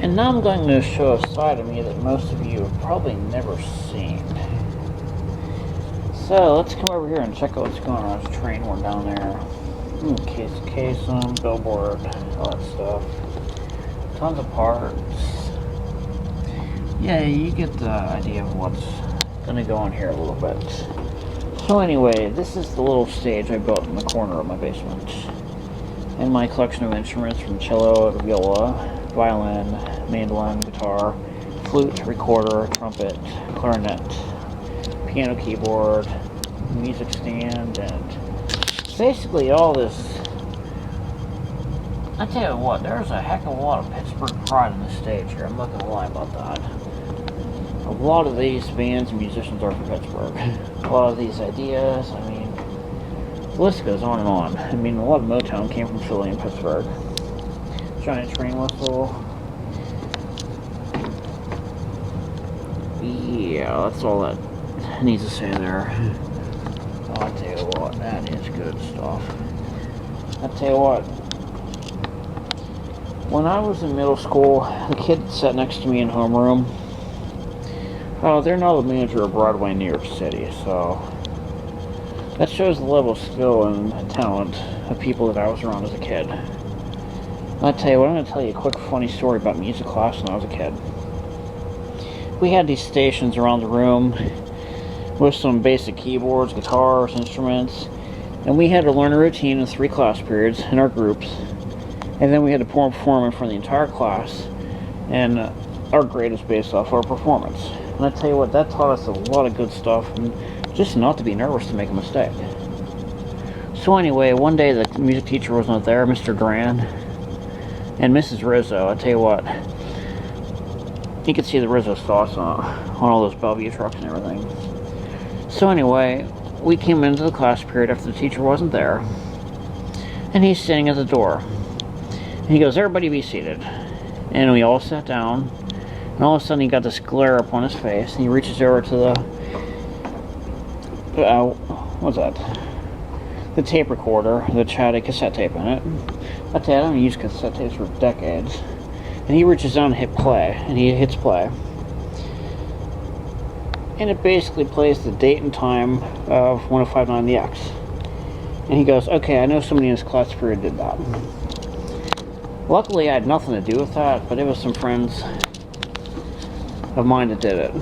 And now I'm going to show a side of me that most of you have probably never seen. So let's come over here and check out what's going on. There's a train one down there. Case, billboard, all that stuff. Tons of parts. Yeah, you get the idea of what's going to go on here a little bit. So anyway, this is the little stage I built in the corner of my basement. And my collection of instruments from cello, viola, violin, mandolin, guitar, flute, recorder, trumpet, clarinet, piano keyboard, music stand, and basically all this. I tell you what, there's a heck of a lot of Pittsburgh pride in this stage here. I'm not going to lie about that. A lot of these bands and musicians are from Pittsburgh. A lot of these ideas, I mean, the list goes on and on. I mean, a lot of Motown came from Philly and Pittsburgh. Giant train whistle. Yeah, that's all that needs to say there. Oh, I tell you what, that is good stuff. I tell you what, when I was in middle school, the kid that sat next to me in homeroom, they're now the manager of Broadway in New York City, so that shows the level of skill and talent of people that I was around as a kid. And I tell you what, I'm going to tell you a quick funny story about music class when I was a kid. We had these stations around the room with some basic keyboards, guitars, instruments, and we had to learn a routine in 3 class periods in our groups, and then we had to perform in front of the entire class, and our grade was based off our performance. And I tell you what, that taught us a lot of good stuff, and just not to be nervous to make a mistake. So anyway, one day the music teacher was not there, Mr. Duran, and Mrs. Rizzo. I tell you what, you could see the Rizzo sauce on all those Bellevue trucks and everything. So anyway, we came into the class period after the teacher wasn't there, and he's standing at the door. And he goes, "Everybody be seated." And we all sat down, and all of a sudden he got this glare up on his face, and he reaches over to the, what's that? The tape recorder, which had a cassette tape in it. I tell you, I haven't used cassette tapes for decades. And he reaches down and hit play, and he hits play. And it basically plays the date and time of 1059 The X. And he goes, "Okay, I know somebody in this class period did that." Luckily, I had nothing to do with that, but it was some friends of mine that did it.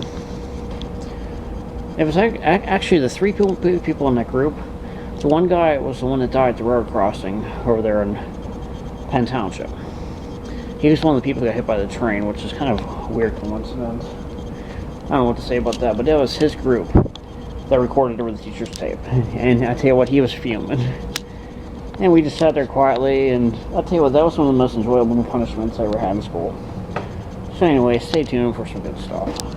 It was actually the 3 people in that group. The one guy was the one that died at the road crossing over there in Penn Township. He was one of the people that got hit by the train, which is kind of a weird coincidence. I don't know what to say about that, but that was his group that recorded over the teacher's tape. And I tell you what, he was fuming. And we just sat there quietly, and I'll tell you what, that was one of the most enjoyable punishments I ever had in school. So anyway, stay tuned for some good stuff.